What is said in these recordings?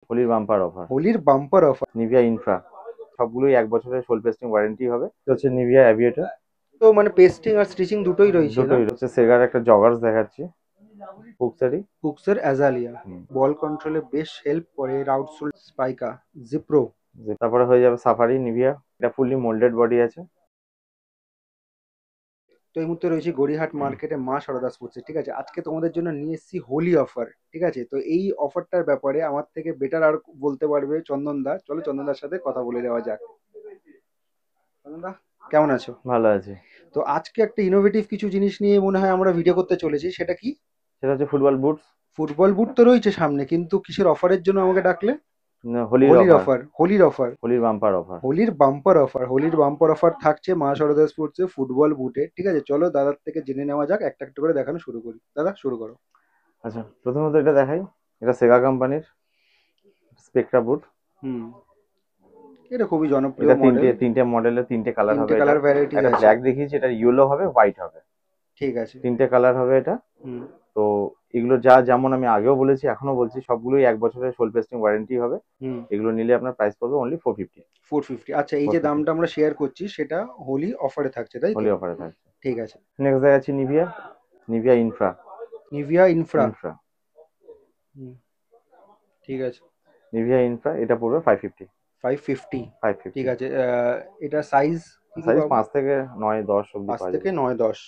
হোলির bumper offer. হোলির bumper offer. Nivea infra সবগুলোই 1 বছরের সোল পেস্টিং ওয়ারেন্টি হবে। এটা হচ্ছে নিভিয়া অ্যাভিয়েটর। তো মানে পেস্টিং আর স্টিচিং দুটোই রয়েছে না? দুটোই হচ্ছে সেগার একটা জগার্স দেখাচ্ছি, ফুক্সারি। হুক্সের অ্যাজালিয়া বল কন্ট্রোলে বেশ হেল্প করে। রাউটসোল স্পাইকা জিপ্রো। তারপরে হয়ে যাবে সাফারি নিভিয়া, এটা ফুললি মোল্ডেড বডি আছে। তো এই মুহূর্তে রয়েছে গড়িয়াহাট মার্কেটে মা সারদা স্পোর্টসে। ঠিক আছে, আজকে তোমাদের জন্য নিয়ে এসেছি হোলি অফার। ঠিক আছে, তো এই অফারটার ব্যাপারে আমার থেকে বেটার আর বলতে পারবে চন্দন দা। চলো চন্দন দার সাথে কথা বলে দেওয়া যাক। চন্দন দা, কেমন আছো? ভালো আছে। তো আজকে একটা ইনোভেটিভ কিছু জিনিস নিয়ে মনে হয় আমরা ভিডিও করতে চলেছি, সেটা কি? সেটা হচ্ছে ফুটবল বুটস। ফুটবল বুট তো রয়েছে সামনে, কিন্তু কিসের অফারের জন্য আমাকে ডাকলে? হোলির হোলির অফার। অফার, হোলির অফার। হোলির বাম্পার অফার। হোলির বাম্পার অফার, হোলির বাম্পার অফার থাকছে মা সারদা স্পোর্টসে ফুটবল বুটে। ঠিক আছে, চলো দাদার থেকে জেনে নেওয়া যাক, একটা একটা করে দেখানো শুরু করি। দাদা শুরু করো। আচ্ছা, প্রথমত এটা দেখাই, এটা সেগা কোম্পানির স্পেকট্রা বুট। হুম, এটা খুবই জনপ্রিয় এটা তিনটে মডেল। তিনটে মডেলের তিনটে কালার তিনটে হবে। এটা কালার ভ্যারাইটিস একটা আছে। ব্ল্যাক দেখিয়েছি, এটা ইয়েলো হবে, হোয়াইট হবে। ঠিক আছে। তিনটে কালার হবে এটা। হুম তো এগুলো যা যেমন আমি আগেও বলেছি এখনো বলছি, সবগুলোই 1 বছরের সোল পেস্টিং ওয়ারেন্টি হবে। হুম। এগুলো নিলে আপনার প্রাইস পড়বে অনলি 450। 450। আচ্ছা, এই ফোর যে ফিফটি দামটা আমরা শেয়ার করছি সেটা হোলি অফারে থাকছে, তাই তো? হোলি অফারে থাকছে। ঠিক আছে। নেক্সট দেখাচ্ছি Nivea, Nivea infra. Nivea infra. Infra হুম, ঠিক আছে। নিভিয়া ইনফ্রা এটা পড়বে 550। 550। ঠিক 550 আছে। এটা সাইজ কি কি সাইজ পাবো? 5 থেকে 9 10 অবধি 5 পাওয়া থেকে যাবে। 9 10।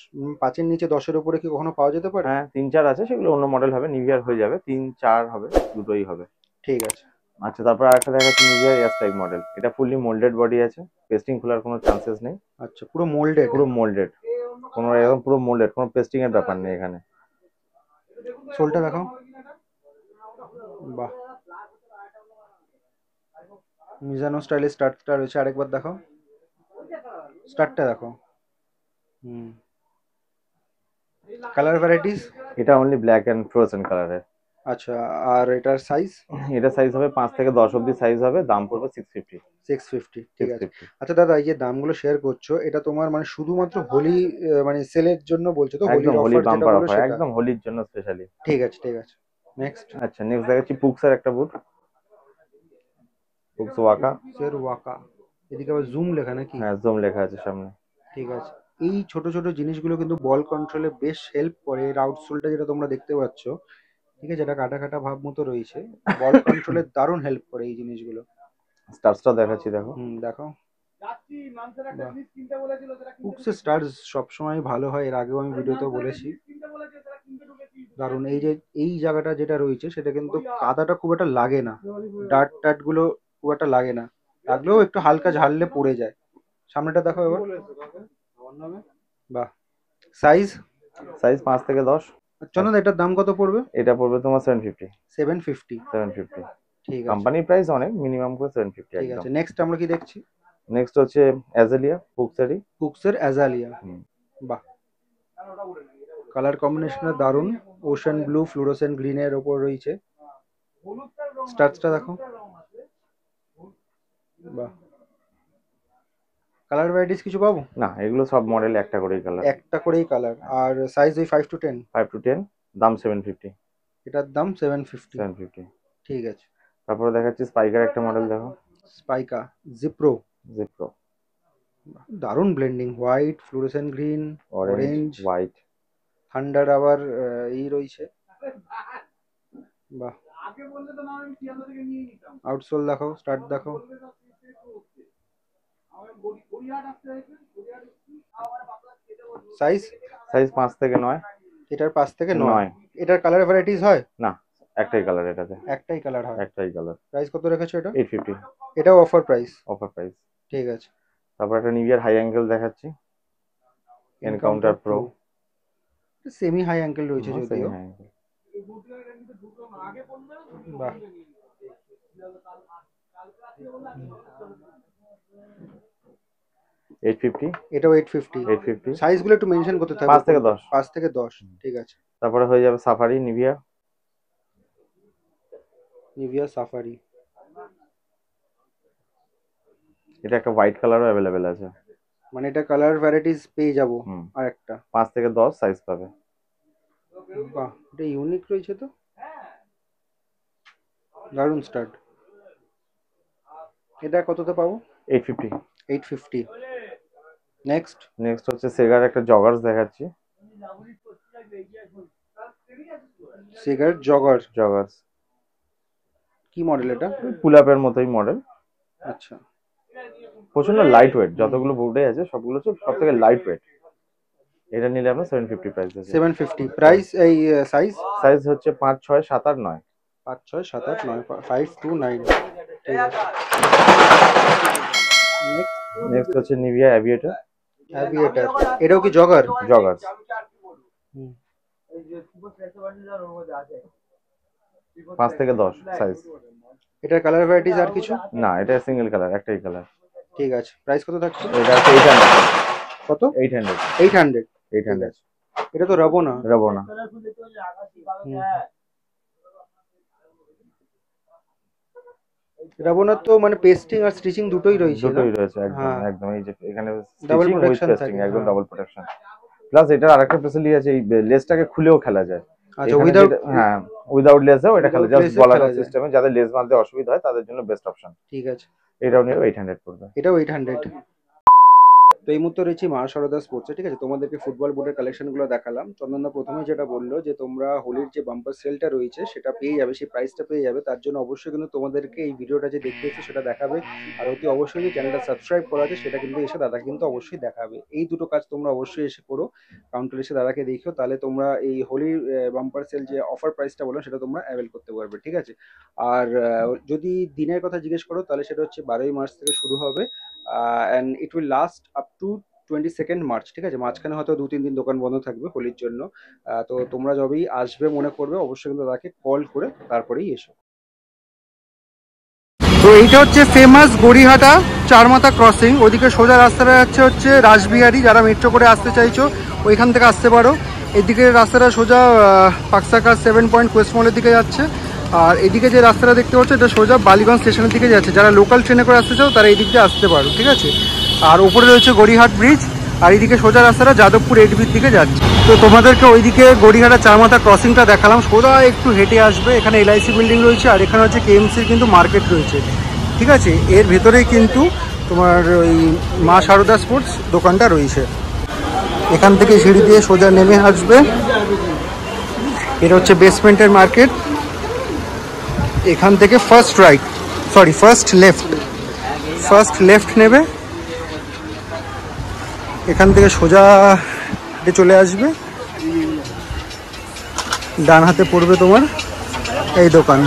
5-এর নিচে 10-এর উপরে কি কখনো পাওয়া যেতে পারে? হ্যাঁ, 3 4 আছে, সেগুলো অন্য মডেল হবে। নিভিয়ার হয়ে যাবে 3 4 হবে, দুটোই হবে। ঠিক আছে। আচ্ছা, তারপর আরেকটা দেখাচ্ছি নিভিয়া এয়ার স্ট্রাইক মডেল। এটা ফুললি মোল্ডেড বডি আছে, পেস্টিং খোলার কোনো চান্সেস নেই। আচ্ছা, পুরো মোল্ডেড। পুরো মোল্ডেড, কোনো একদম পুরো মোল্ডেড, কোনো পেস্টিং এর ব্যাপার নেই এখানে। সোলটা দেখাও। বাহ, মিজানো স্টাইলে স্টার্টটা রয়েছে, আরেকবার দেখাও। স্টার্টটা দেখো। হুম। Colour varieties? এটা অনলি ব্ল্যাক এন্ড ফ্রোজেন কালারের। আচ্ছা, আর এটার সাইজ? এটা সাইজ হবে 5 থেকে 10 অবধি সাইজ হবে, দাম পড়বে 650। 650। ঠিক আছে। 650। আচ্ছা দাদা, এই যে দামগুলো শেয়ার করছো, এটা তোমার মানে শুধুমাত্র হোলি মানে সেলের জন্য বলছো তো? একদম হোলির হোলি অফার যেটা বাম্পার বললো অফার, সেটা? একদম হোলির জন্য স্পেশালি। ঠিক আছে, ঠিক আছে। নেক্সট। আচ্ছা, নেক্সট দেখাচ্ছি পুক্সের একটা বুট, পুক্স ওয়াকা। সের ওয়াকা। এদিকে আবার জুম লেখা নাকি? হ্যাঁ, জুম লেখা আছে সামনে। ঠিক আছে। এই ছোট ছোট জিনিসগুলো কিন্তু বল কন্ট্রোলে বেশ হেল্প করে। এর আউটসোলটা যেটা তোমরা দেখতে পাচ্ছ, ঠিক আছে, এটা কাটা কাটা ভাব মতো রয়েছে। বল কন্ট্রোলে দারুণ হেল্প করে এই জিনিসগুলো। স্টার্সটা দেখাচ্ছি, দেখো। দেখো। হুক্সের স্টার্স সবসময় ভালো হয়, এর আগেও আমি ভিডিওতেও বলেছি। দারুণ। এই যে এই জায়গাটা যেটা রয়েছে সেটা কিন্তু কাদাটা খুব একটা লাগে না। ডার্ট টার্ট গুলো খুব একটা লাগে না, লাগলেও একটু হালকা ঝাড়লে পড়ে যায়। সামনেটা দেখো এবার। বাহ। সাইজ? সাইজ 5 থেকে 10। চন্দন, এটার দাম কত পড়বে? এটা পড়বে তোমার 750। 750। 750 ঠিক আছে। কোম্পানি প্রাইস, অনেক মিনিমাম করে 750 ঠিক একদম। আছে, নেক্সট আমরা কি দেখছি? নেক্সট হচ্ছে অ্যাজেলিয়া পুক্সারি। হুক্সের অ্যাজালিয়া। বাহ, কালার কম্বিনেশনটা দারুণ। ওশান ব্লু ফ্লুরোসেন্ট গ্রিনের ওপর রয়েছে। স্টার্চটা দেখো। বাহ। কালার ভ্যারাইটিস কিছু পাবো? না, এগুলো সব মডেল একটা করেই কালার। একটা করেই কালার। আর সাইজ ওই 5 to 10? 5 to 10, দাম 750। এটার দাম 750। 750। ঠিক আছে। তারপরে দেখাচ্ছি স্পাইকার একটা মডেল, দেখো। স্পাইকা জিপ্রো। জিপ্রো। দারুণ blending, white fluorescent green, orange, orange, white. Thunder আবার এই রয়েছে। বাহ। আউটসোল দেখো, স্টার্ট দেখো। সাইজ? সাইজ 5 থেকে 9। এটার 5 থেকে 9। 9। এটার কালার ভ্যারাইটিস হয়? না, একটাই কালার এটাতে। একটাই কালার হয়। একটাই কালার। প্রাইস কত রেখেছো এটা? 850। এটাও অফার প্রাইস? Offer price. ঠিক আছে। তারপর একটা নিভিয়ার হাই অ্যাঙ্গেল দেখাচ্ছি, encounter encounter pro. Pro. Semi high ankle রয়েছে সেমি যদিও। High angle. বাহ। 850। এটাও 850। 850। সাইজগুলো একটু মেনশন করতে থাকবে 5 থেকে কোনটা। 10। 5 থেকে 10। ঠিক আছে। তারপরে হয়ে যাবে সাফারি নিভিয়া। Nivea safari. এটা একটা হোয়াইট কালারও অ্যাভেলেবেল আছে। মানে এটা কালার ভ্যারাইটিস পেয়ে যাবো? হুম, আর একটা। 5 থেকে 10 সাইজ পাবে। বাহ, এটা ইউনিক রয়েছে তো। দারুণ স্টার্ট। এটা কততে পাবো? 850। 850। নেক্সট হচ্ছে সেগার একটা জগার্স দেখাচ্ছি। সেগার জগার্স কি মডেল এটা? পুল আপের মতোই মডেল। আচ্ছা, প্রচন্ড লাইট ওয়েট, যতগুলো বোর্ডে আছে সবগুলো হচ্ছে সব থেকে লাইট ওয়েট। এটা নিলে আপনার 750 প্রাইস আছে। 750 প্রাইস। এই সাইজ হচ্ছে 5, 6, 7 আর 9। 5, 6, 7, 8, 9, 5 to 9। ঠিক আছে। নেক্সট হচ্ছে নিভিয়া অ্যাভিয়েটর। এটাও কি জগার্স? 5 থেকে 10 সাইজ। এটার কালার ভ্যারাইটিস আর কিছু? না, এটা সিঙ্গেল কালার, একটাই কালার। ঠিক আছে। প্রাইস কত থাকছে? এটা 800। কত? 800। 800। এটা তো রাবোনা। রাবোনা তো মানে পেস্টিং আর স্টিচিং দুটোই রয়েছে। একদম এই যে এখানে double stitching with protection pasting, একদম ডাবল প্রোটেকশন। প্লাস এটার আরেকটা ফ্যাসিলিটি আছে, এই লেসটাকে খুলেও খেলা যায়। আচ্ছা, উইদাউট লেসও এটা খেলা, জাস্ট বলার সিস্টেমে। যাদের লেস বাঁধতে অসুবিধা হয় তাদের জন্য বেস্ট অপশন। ঠিক আছে। এটাও নিয়ে 800 পড়বে। এটাও 800। তো এই মুহূর্তে রয়েছে মা সারদা স্পোর্টসে। ঠিক আছে, তোমাদেরকে ফুটবল বোর্ডের কালেকশনগুলো দেখালাম। চন্দনদা প্রথমে যেটা বললো যে তোমরা হোলির যে বাম্পার সেলটা রয়েছে সেটা পেয়ে যাবে, সেই প্রাইসটা পেয়ে যাবে। তার জন্য অবশ্যই কিন্তু তোমাদেরকে এই ভিডিওটা যে দেখতে এসেছে সেটা দেখাবে, আর অতি অবশ্যই যে চ্যানেলটা সাবস্ক্রাইব করা আছে সেটা কিন্তু এসে দাদা কিন্তু অবশ্যই দেখাবে। এই দুটো কাজ তোমরা অবশ্যই এসে করো, কাউন্টার এসে দাদাকে দেখো, তাহলে তোমরা এই হোলির বাম্পার সেল যে অফার প্রাইসটা বলো সেটা তোমরা অ্যাভেল করতে পারবে। ঠিক আছে। আর যদি দিনের কথা জিজ্ঞেস করো তাহলে সেটা হচ্ছে 12ই মার্চ থেকে শুরু হবে, and it will last up to 22 March. ঠিক আছে, মাঝখানে হয়তো 2-3 দিন দোকান বন্ধ থাকবে হোলির জন্য। তো তোমরা যবেই আসবে মনে করবে অবশ্যই কিন্তু তাকে কল করে তারপরেই এসো। তো এইটা হচ্ছে ফেমাস গড়িহাটা চারমাথা ক্রসিং। ওইদিকে সোজা রাস্তাটা যাচ্ছে হচ্ছে রাসবিহারি। যারা মেট্রো করে আসতে চাইছো ওইখান থেকে আসতে পারো। এদিকে রাস্তাটা সোজা পাকসাকা 7 পয়েন্ট কোয়েস্ট মলের দিকে যাচ্ছে। আর এদিকে যে রাস্তাটা দেখতে পাচ্ছ এটা সোজা বালিগঞ্জ স্টেশনের দিকে যাচ্ছে। যারা লোকাল ট্রেনে করে আসতে চাও তারা এই দিক দিয়ে আসতে পারো। ঠিক আছে। আর উপরে রয়েছে গড়িহাট ব্রিজ, আর এইদিকে সোজা রাস্তাটা যাদবপুর এডিবির দিকে যাচ্ছে। তো তোমাদেরকে ওইদিকে গড়িহাটা চারমাথা ক্রসিংটা দেখালাম। সোজা একটু হেঁটে আসবে, এখানে LIC বিল্ডিং রয়েছে, আর এখানে হচ্ছে KMCর কিন্তু মার্কেট রয়েছে। ঠিক আছে, এর ভেতরেই কিন্তু তোমার ওই মা সারদা স্পোর্টস দোকানটা রয়েছে। এখান থেকে সিঁড়ি দিয়ে সোজা নেমে আসবে, এটা হচ্ছে বেসমেন্টের মার্কেট। এখান থেকে ফার্স্ট লেফট নেবে, এখান থেকে সোজা চলে আসবে, ডান হাতে পড়বে তোমার এই দোকান।